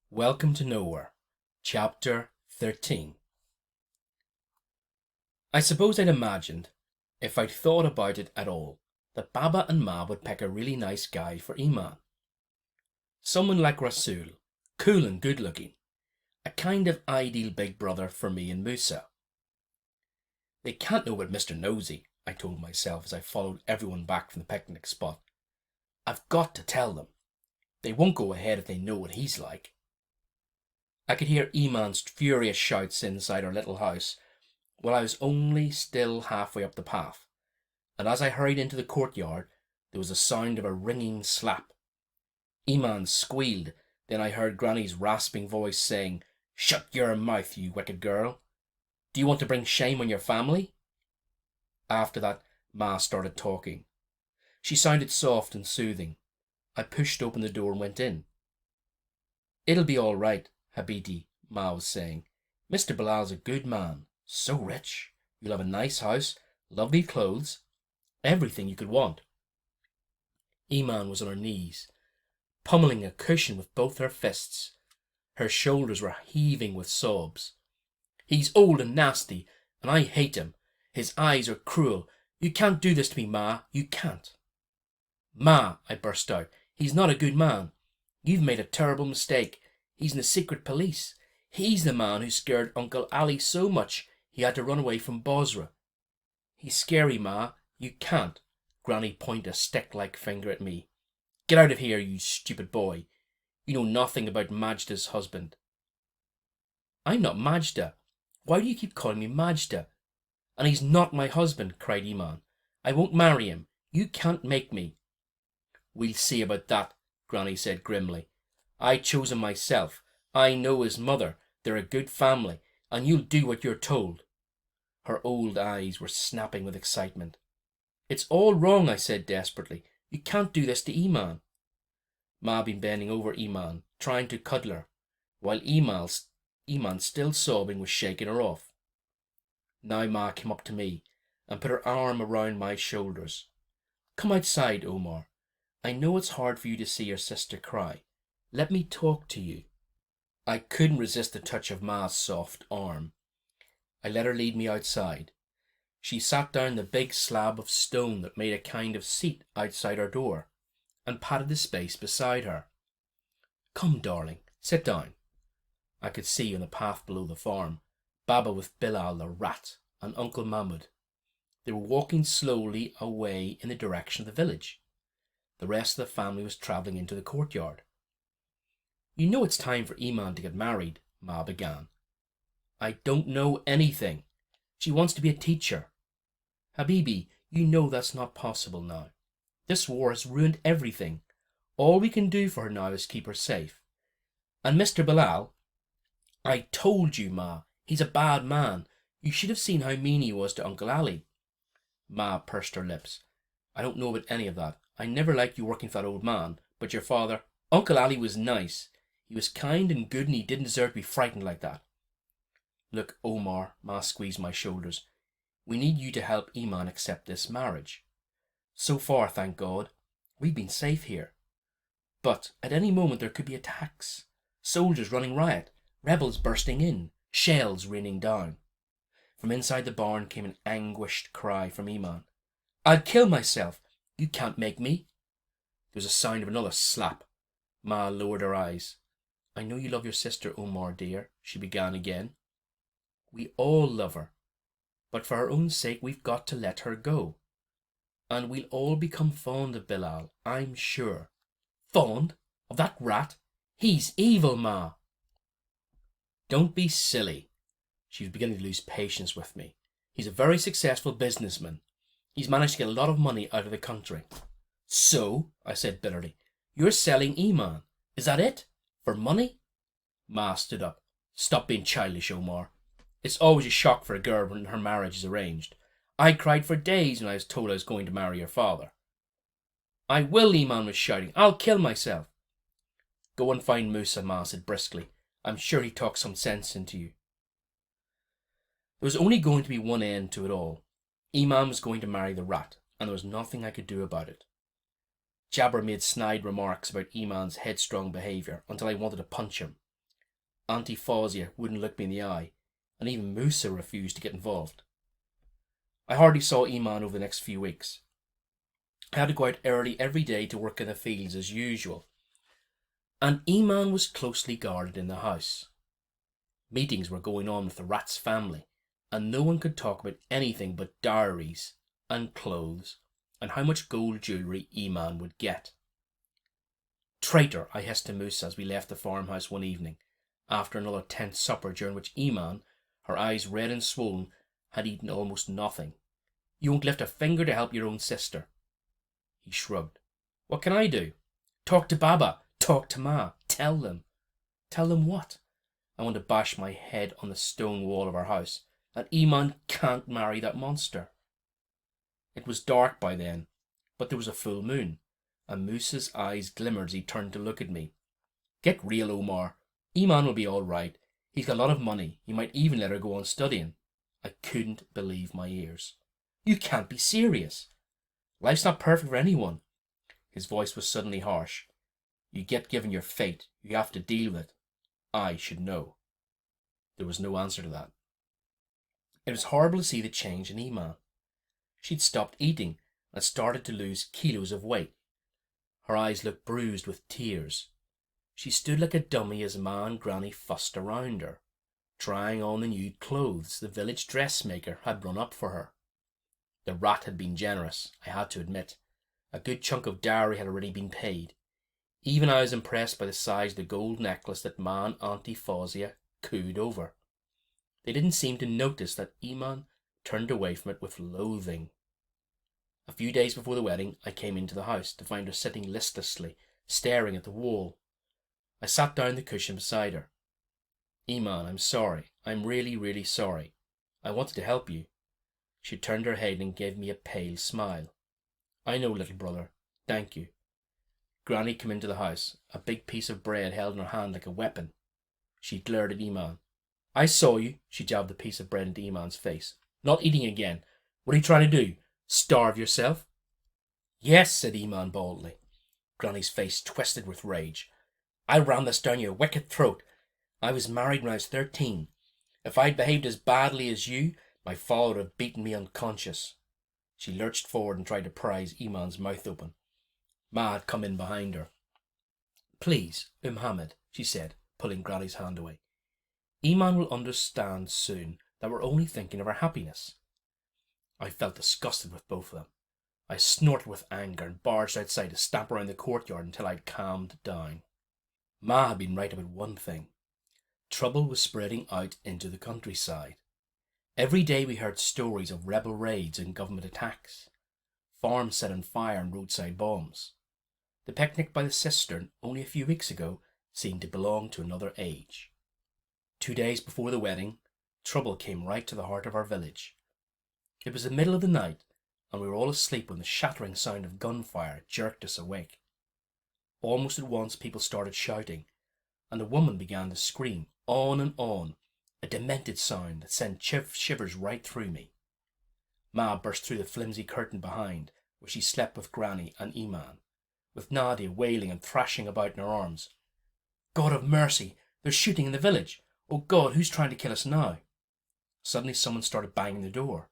Welcome to Nowhere, Chapter 13. I suppose I'd imagined, if I'd thought about it at all, that Baba and Ma would pick a really nice guy for Iman. Someone like Rasul, cool and good looking, a kind of ideal big brother for me and Musa. They can't know about Mr. Nosy, I told myself as I followed everyone back from the picnic spot. I've got to tell them. They won't go ahead if they know what he's like. I could hear Iman's furious shouts inside our little house while I was only still halfway up the path, and as I hurried into the courtyard there was the sound of a ringing slap. Iman squealed, then I heard Granny's rasping voice saying, "Shut your mouth, you wicked girl. Do you want to bring shame on your family?" After that, Ma started talking. She sounded soft and soothing. I pushed open the door and went in. "It'll be all right, Habiti," Ma was saying. "Mr. Bilal's a good man, so rich. You'll have a nice house, lovely clothes, everything you could want." Iman was on her knees, pummeling a cushion with both her fists. Her shoulders were heaving with sobs. "He's old and nasty, and I hate him. His eyes are cruel. You can't do this to me, Ma. You can't." "Ma," I burst out, "he's not a good man. You've made a terrible mistake. He's in the secret police. He's the man who scared Uncle Ali so much he had to run away from Bosra. He's scary, Ma. You can't." Granny pointed a stick-like finger at me. "Get out of here, you stupid boy. You know nothing about Majda's husband." "I'm not Majda. Why do you keep calling me Majda?" "And he's not my husband," cried Iman. "I won't marry him. You can't make me." "We'll see about that," Granny said grimly. "I chose him myself. I know his mother. They're a good family, and you'll do what you're told." Her old eyes were snapping with excitement. "It's all wrong," I said desperately. "You can't do this to Iman." Ma been bending over Iman, trying to cuddle her, while Iman, still sobbing, was shaking her off. Now Ma came up to me and put her arm around my shoulders. "Come outside, Omar. I know it's hard for you to see your sister cry. Let me talk to you." I couldn't resist the touch of Ma's soft arm. I let her lead me outside. She sat down on the big slab of stone that made a kind of seat outside our door, and patted the space beside her. "Come, darling, sit down." I could see on the path below the farm, Baba with Bilal the rat and Uncle Mahmud. They were walking slowly away in the direction of the village. The rest of the family was travelling into the courtyard. "You know it's time for Iman to get married," Ma began. "I don't know anything. She wants to be a teacher." "Habibi, you know that's not possible now. This war has ruined everything. All we can do for her now is keep her safe. And Mr. Bilal—" "I told you, Ma, he's a bad man. You should have seen how mean he was to Uncle Ali." Ma pursed her lips. "I don't know about any of that. I never liked you working for that old man, but your father—" "Uncle Ali was nice. He was kind and good, and he didn't deserve to be frightened like that." "Look, Omar," Ma squeezed my shoulders, "we need you to help Iman accept this marriage. So far, thank God, we've been safe here. But at any moment there could be attacks. Soldiers running riot, rebels bursting in, shells raining down." From inside the barn came an anguished cry from Iman. "I'll kill myself. You can't make me." There was a sound of another slap. Ma lowered her eyes. "I know you love your sister, Omar dear," she began again. "We all love her. But for her own sake we've got to let her go. And we'll all become fond of Bilal, I'm sure." "Fond? Of that rat? He's evil, Ma." "Don't be silly." She was beginning to lose patience with me. "He's a very successful businessman. He's managed to get a lot of money out of the country." "So," I said bitterly, "you're selling Iman. Is that it? For money?" Ma stood up. "Stop being childish, Omar. It's always a shock for a girl when her marriage is arranged. I cried for days when I was told I was going to marry your father." "I will," Iman was shouting. "I'll kill myself." "Go and find Musa," Ma said briskly. "I'm sure he talked some sense into you." There was only going to be one end to it all. Iman was going to marry the rat, and there was nothing I could do about it. Jabber made snide remarks about Iman's headstrong behaviour until I wanted to punch him. Auntie Fawzia wouldn't look me in the eye, and even Musa refused to get involved. I hardly saw Iman over the next few weeks. I had to go out early every day to work in the fields as usual, and Iman was closely guarded in the house. Meetings were going on with the rat's family, and no one could talk about anything but dowries and clothes and how much gold jewellery Iman would get. Traitor, I hissed to Musa as we left the farmhouse one evening, after another tense supper during which Iman, her eyes red and swollen, had eaten almost nothing. You won't lift a finger to help your own sister. He shrugged. What can I do? Talk to Baba. Talk to Ma. Tell them. Tell them what? I want to bash my head on the stone wall of our house, that Iman can't marry that monster. It was dark by then, but there was a full moon, and Musa's eyes glimmered as he turned to look at me. Get real, Omar. Iman will be all right. He's got a lot of money. He might even let her go on studying. I couldn't believe my ears. You can't be serious. Life's not perfect for anyone. His voice was suddenly harsh. You get given your fate. You have to deal with it. I should know. There was no answer to that. It was horrible to see the change in Iman. She'd stopped eating and started to lose kilos of weight. Her eyes looked bruised with tears. She stood like a dummy as Ma and Granny fussed around her, trying on the new clothes the village dressmaker had run up for her. The rat had been generous, I had to admit. A good chunk of dowry had already been paid. Even I was impressed by the size of the gold necklace that Ma and Auntie Fawzia cooed over. They didn't seem to notice that Iman turned away from it with loathing. A few days before the wedding, I came into the house to find her sitting listlessly, staring at the wall. I sat down on the cushion beside her. Iman, I'm sorry. I'm really, really sorry. I wanted to help you. She turned her head and gave me a pale smile. I know, little brother. Thank you. Granny came into the house, a big piece of bread held in her hand like a weapon. She glared at Iman. I saw you. She jabbed the piece of bread into Iman's face. Not eating again. What are you trying to do? Starve yourself? Yes, said Iman baldly. Granny's face twisted with rage. I ran this down your wicked throat. I was married when I was 13. If I'd behaved as badly as you, my father would have beaten me unconscious. She lurched forward and tried to prise Iman's mouth open. Ma had come in behind her. Please, Muhammad, she said, pulling Granny's hand away. Iman will understand soon that we're only thinking of her happiness. I felt disgusted with both of them. I snorted with anger and barged outside to stamp around the courtyard until I'd calmed down. Ma had been right about one thing. Trouble was spreading out into the countryside. Every day we heard stories of rebel raids and government attacks, farms set on fire and roadside bombs. The picnic by the cistern only a few weeks ago seemed to belong to another age. 2 days before the wedding, trouble came right to the heart of our village. It was the middle of the night, and we were all asleep when the shattering sound of gunfire jerked us awake. Almost at once people started shouting, and a woman began to scream, on and on, a demented sound that sent shivers right through me. Ma burst through the flimsy curtain behind, where she slept with Granny and Iman, with Nadia wailing and thrashing about in her arms. God of mercy, they're shooting in the village. Oh God, who's trying to kill us now? Suddenly someone started banging the door.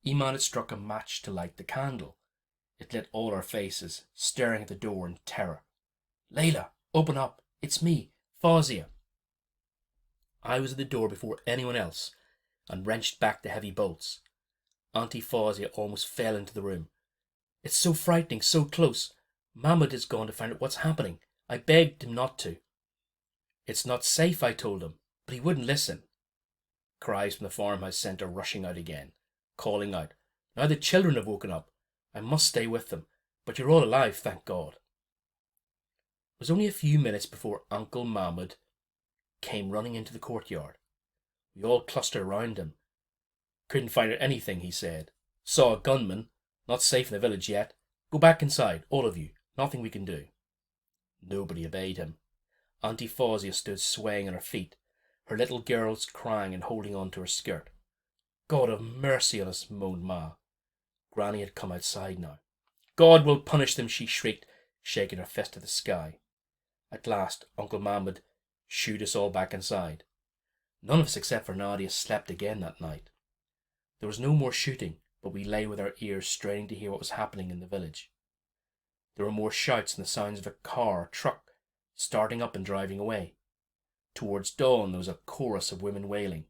Iman had struck a match to light the candle. It lit all our faces, staring at the door in terror. Layla, open up. It's me, Fawzia. I was at the door before anyone else and wrenched back the heavy bolts. Auntie Fawzia almost fell into the room. It's so frightening, so close. Mahmoud has gone to find out what's happening. I begged him not to. It's not safe, I told him, but he wouldn't listen. Cries from the farmhouse sent her rushing out again, calling out, Now the children have woken up. I must stay with them, but you're all alive, thank God. It was only a few minutes before Uncle Mahmoud came running into the courtyard. We all clustered around him. Couldn't find out anything, he said. Saw a gunman. Not safe in the village yet. Go back inside, all of you. Nothing we can do. Nobody obeyed him. Auntie Fawzia stood swaying on her feet, her little girls crying and holding on to her skirt. God have mercy on us, moaned Ma. Granny had come outside now. God will punish them, she shrieked, shaking her fist at the sky. At last, Uncle Mahmoud shooed us all back inside. None of us except for Nadia slept again that night. There was no more shooting, but we lay with our ears straining to hear what was happening in the village. There were more shouts and the sounds of a car or truck starting up and driving away. Towards dawn there was a chorus of women wailing.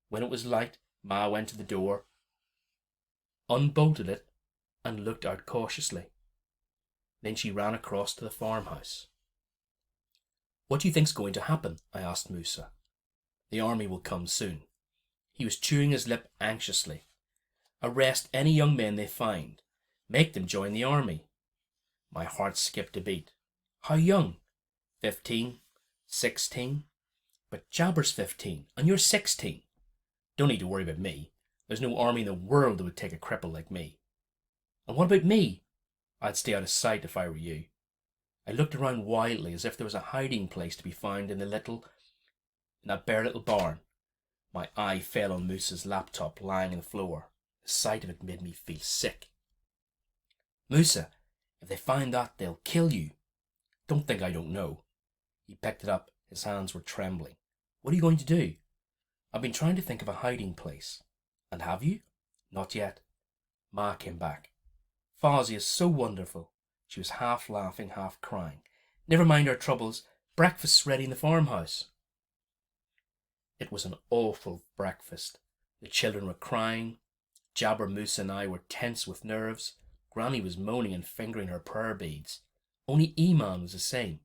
When it was light, Ma went to the door, unbolted it, and looked out cautiously. Then she ran across to the farmhouse. "What do you think's going to happen?" I asked Musa. "The army will come soon." He was chewing his lip anxiously. "Arrest any young men they find. Make them join the army." My heart skipped a beat. "How young?" 15, 16. "But Jabber's 15, and you're 16. Don't need to worry about me. There's no army in the world that would take a cripple like me." "And what about me?" "I'd stay out of sight if I were you." I looked around wildly as if there was a hiding place to be found in that bare little barn. My eye fell on Moose's laptop lying on the floor. The sight of it made me feel sick. "Musa, if they find that, they'll kill you." "Don't think I don't know." He picked it up. His hands were trembling. "What are you going to do?" "I've been trying to think of a hiding place." "And have you?" "Not yet." Ma came back. "Fawzi is so wonderful." She was half laughing, half crying. "Never mind our troubles. Breakfast's ready in the farmhouse." It was an awful breakfast. The children were crying. Jabber, Musa and I were tense with nerves. Granny was moaning and fingering her prayer beads. Only Iman was the same.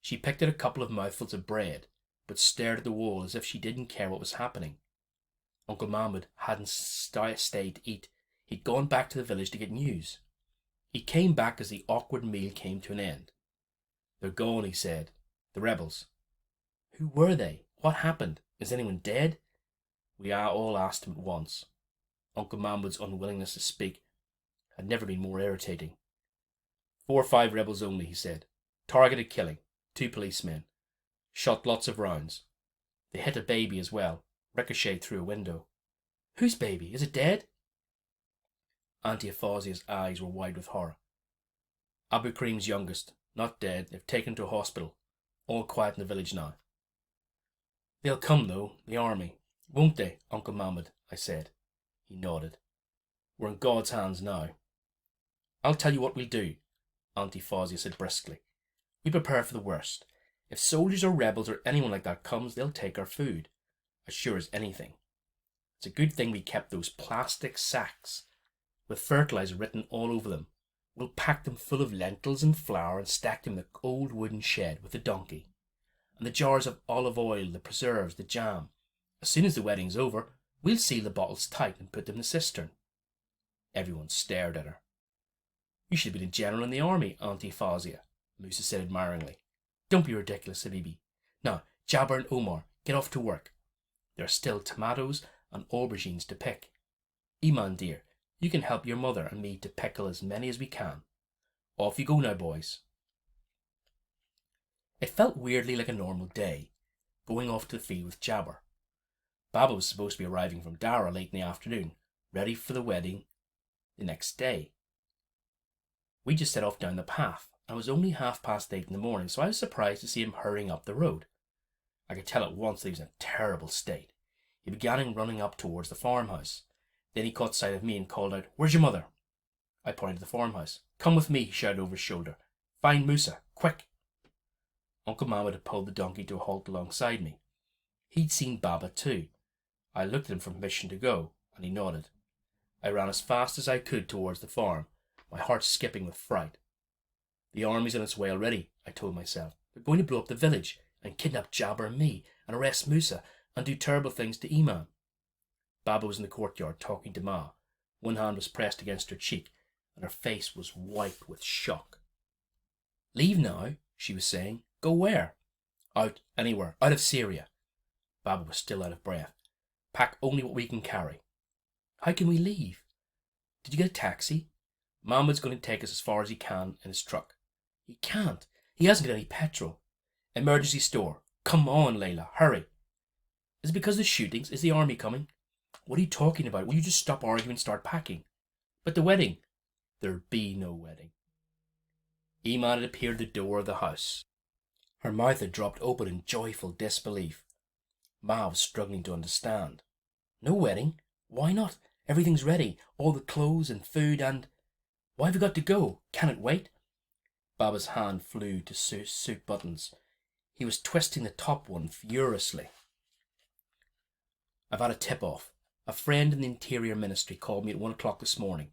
She picked out a couple of mouthfuls of bread, but stared at the wall as if she didn't care what was happening. Uncle Mahmoud hadn't stayed to eat. He'd gone back to the village to get news. He came back as the awkward meal came to an end. "They're gone," he said. "The rebels." "Who were they? What happened? Is anyone dead?" We all asked him at once. Uncle Mahmoud's unwillingness to speak had never been more irritating. 4 or 5 rebels only," he said. "Targeted killing. 2 policemen. Shot lots of rounds. They hit a baby as well. Ricocheted through a window." "Whose baby? Is it dead?" Auntie Afazia's eyes were wide with horror. "Abu Karim's youngest. Not dead. They've taken him to a hospital. All quiet in the village now." "They'll come, though, the army. Won't they, Uncle Mahmoud?" I said. He nodded. "We're in God's hands now." "I'll tell you what we'll do," Auntie Fawzia said briskly. "We prepare for the worst. If soldiers or rebels or anyone like that comes, they'll take our food. As sure as anything. It's a good thing we kept those plastic sacks with fertilizer written all over them. We'll pack them full of lentils and flour and stack them in the old wooden shed with the donkey. And the jars of olive oil, the preserves, the jam. As soon as the wedding's over, we'll seal the bottles tight and put them in the cistern." Everyone stared at her. "You should have been a general in the army, Auntie Fawzia," Musa said admiringly. "Don't be ridiculous, Habibi. Now, Jabber and Omar, get off to work. There are still tomatoes and aubergines to pick. Iman, dear, you can help your mother and me to pickle as many as we can. Off you go now, boys." It felt weirdly like a normal day, going off to the field with Jabber. Baba was supposed to be arriving from Dara late in the afternoon, ready for the wedding the next day. We just set off down the path, and it was only 8:30 in the morning, so I was surprised to see him hurrying up the road. I could tell at once that he was in a terrible state. He began running up towards the farmhouse. Then he caught sight of me and called out, "Where's your mother?" I pointed to the farmhouse. "Come with me," he shouted over his shoulder. "Find Musa, quick." Uncle Mahmoud had pulled the donkey to a halt alongside me. He'd seen Baba too. I looked at him for permission to go, and he nodded. I ran as fast as I could towards the farm, my heart skipping with fright. "The army's on its way already," I told myself. "They're going to blow up the village and kidnap Jabber and me and arrest Musa and do terrible things to Iman." Baba was in the courtyard talking to Ma. One hand was pressed against her cheek, and her face was white with shock. "Leave now," she was saying. "Go where?" "Out, anywhere, out of Syria." Baba was still out of breath. "Pack only what we can carry." "How can we leave?" "Did you get a taxi?" "Mahmoud's going to take us as far as he can in his truck." "He can't. He hasn't got any petrol." "Emergency store. Come on, Layla, hurry." "Is it because of the shootings? Is the army coming?" "What are you talking about? Will you just stop arguing and start packing?" "But the wedding?" "There'll be no wedding." Iman had appeared at the door of the house. Her mouth had dropped open in joyful disbelief. Ma was struggling to understand. No wedding? Why not? Everything's ready. All the clothes and food and... Why have we got to go? Can it wait? Baba's hand flew to suit buttons. He was twisting the top one furiously. I've had a tip-off. A friend in the Interior Ministry called me at 1 o'clock this morning.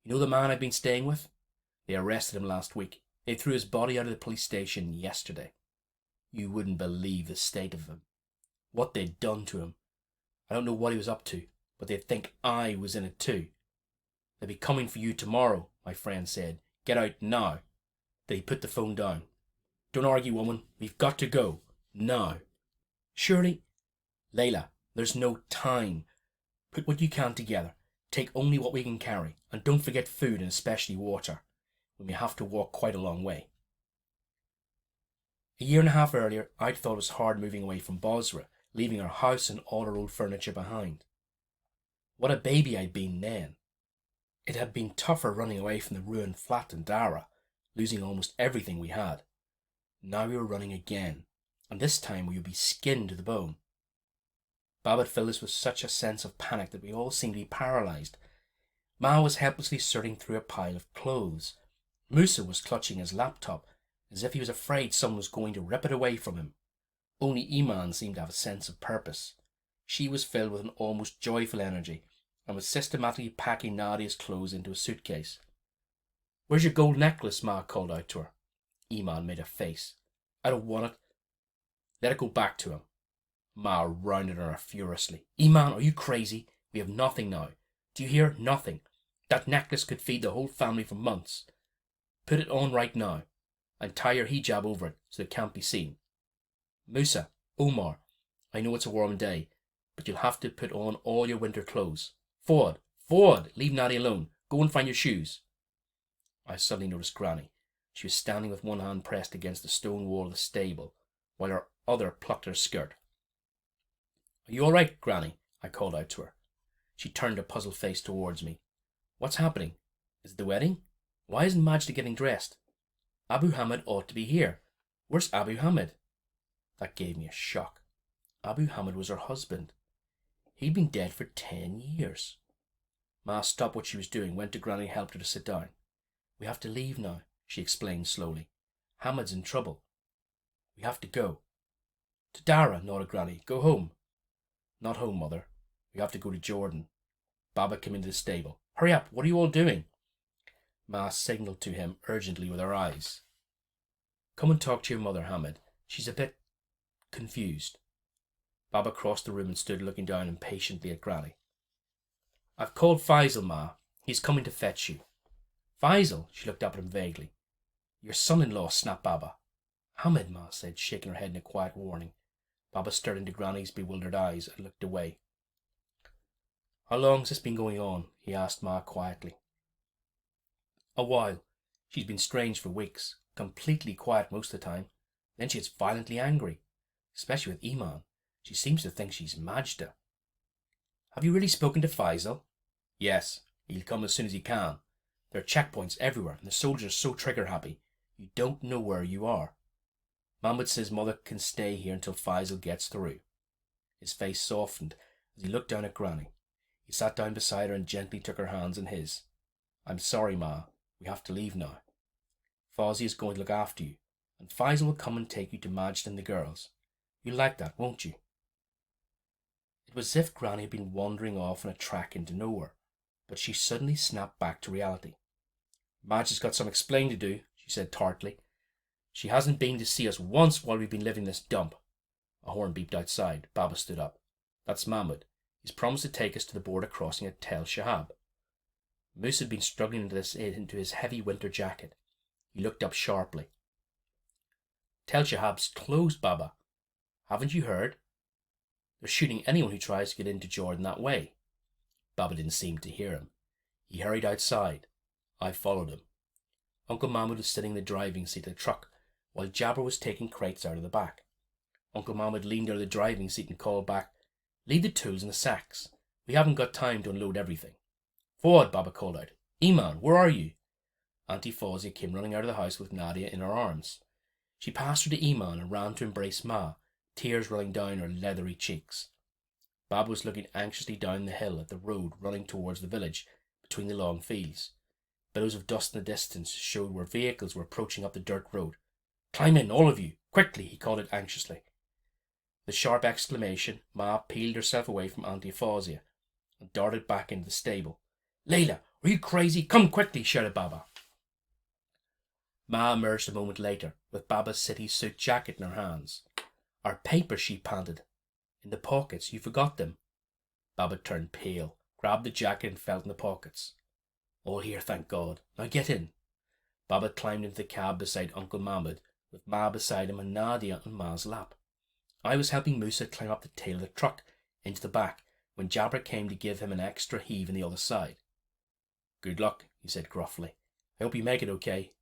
You know the man I've been staying with? They arrested him last week. They threw his body out of the police station yesterday. You wouldn't believe the state of him. What they'd done to him. I don't know what he was up to, but they'd think I was in it too. They'll be coming for you tomorrow, my friend said. Get out now. Then he put the phone down. Don't argue, woman. We've got to go. Now. Surely... Layla, there's no time. Put what you can together. Take only what we can carry. And don't forget food and especially water. We may have to walk quite a long way. A year and a half earlier, I'd thought it was hard moving away from Basra, leaving our house and all our old furniture behind. What a baby I'd been then. It had been tougher running away from the ruined flat in Dara, losing almost everything we had. Now we were running again, and this time we would be skinned to the bone. Baba had filled us with such a sense of panic that we all seemed to be paralysed. Ma was helplessly sorting through a pile of clothes. Musa was clutching his laptop, as if he was afraid someone was going to rip it away from him. Only Iman seemed to have a sense of purpose. She was filled with an almost joyful energy, and was systematically packing Nadia's clothes into a suitcase. Where's your gold necklace? Ma called out to her. Iman made a face. I don't want it. Let it go back to him. Ma rounded on her furiously. Iman, are you crazy? We have nothing now. Do you hear? Nothing. That necklace could feed the whole family for months. Put it on right now, and tie your hijab over it so it can't be seen. Musa, Omar, I know it's a warm day, but you'll have to put on all your winter clothes. Forward, forward, leave Nadia alone. Go and find your shoes. I suddenly noticed Granny. She was standing with one hand pressed against the stone wall of the stable, while her other plucked her skirt. Are you all right, Granny? I called out to her. She turned a puzzled face towards me. What's happening? Is it the wedding? Why isn't Majda getting dressed? Abu Hamid ought to be here. Where's Abu Hamid? That gave me a shock. Abu Hamid was her husband. He'd been dead for 10 years. Ma stopped what she was doing, went to Granny and helped her to sit down. We have to leave now, she explained slowly. Hamid's in trouble. We have to go. To Dara, nodded Granny. Go home. Not home, Mother. We have to go to Jordan. Baba came into the stable. Hurry up, what are you all doing? Ma signalled to him urgently with her eyes. Come and talk to your mother, Hamid. She's a bit confused. Baba crossed the room and stood looking down impatiently at Granny. I've called Faisal, Ma. He's coming to fetch you. Faisal? She looked up at him vaguely. Your son-in-law, snapped Baba. Hamid, Ma said, shaking her head in a quiet warning. Baba stared into Granny's bewildered eyes and looked away. How long's this been going on? He asked Ma quietly. A while. She's been strange for weeks, completely quiet most of the time. Then she gets violently angry, especially with Iman. She seems to think she's Majda. Have you really spoken to Faisal? Yes, he'll come as soon as he can. There are checkpoints everywhere, and the soldiers are so trigger-happy. You don't know where you are. Mahmoud says Mother can stay here until Faisal gets through. His face softened as he looked down at Granny. He sat down beside her and gently took her hands in his. I'm sorry, Ma. We have to leave now. Fawzi is going to look after you, and Faisal will come and take you to Majd and the girls. You'll like that, won't you? It was as if Granny had been wandering off on a track into nowhere, but she suddenly snapped back to reality. Madge has got some explaining to do, she said tartly. She hasn't been to see us once while we've been living in this dump. A horn beeped outside. Baba stood up. That's Mahmoud. He's promised to take us to the border crossing at Tel Shahab. Moose had been struggling into his heavy winter jacket. He looked up sharply. Tel Shahab's closed, Baba. Haven't you heard? They're shooting anyone who tries to get into Jordan that way. Baba didn't seem to hear him. He hurried outside. I followed him. Uncle Mahmoud was sitting in the driving seat of the truck, while Jabber was taking crates out of the back. Uncle Mahmoud leaned out of the driving seat and called back, Leave the tools in the sacks. We haven't got time to unload everything. Forward, Baba called out. Iman, where are you? Auntie Fawzia came running out of the house with Nadia in her arms. She passed through the Iman and ran to embrace Ma, tears running down her leathery cheeks. Baba was looking anxiously down the hill at the road running towards the village between the long fields. Billows of dust in the distance showed where vehicles were approaching up the dirt road. "Climb in, all of you, quickly," he called it anxiously. With a sharp exclamation, Ma peeled herself away from Auntie Fawzia and darted back into the stable. "Layla, are you crazy? Come quickly," shouted Baba. Ma emerged a moment later with Baba's city suit jacket in her hands. "Our papers," she panted. "In the pockets. You forgot them." Baba turned pale, grabbed the jacket and felt in the pockets. "All here, thank God. Now get in." Baba climbed into the cab beside Uncle Mahmud, with Ma beside him and Nadia on Ma's lap. I was helping Musa climb up the tail of the truck into the back when Jabra came to give him an extra heave on the other side. "Good luck," he said gruffly. "I hope you make it okay."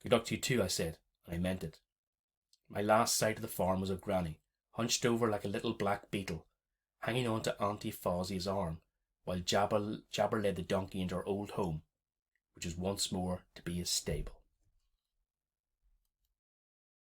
"Good luck to you too," I said, and I meant it. My last sight of the farm was of Granny, hunched over like a little black beetle, hanging on to Auntie Fawzia's arm, while Jabber led the donkey into our old home, which was once more to be his stable.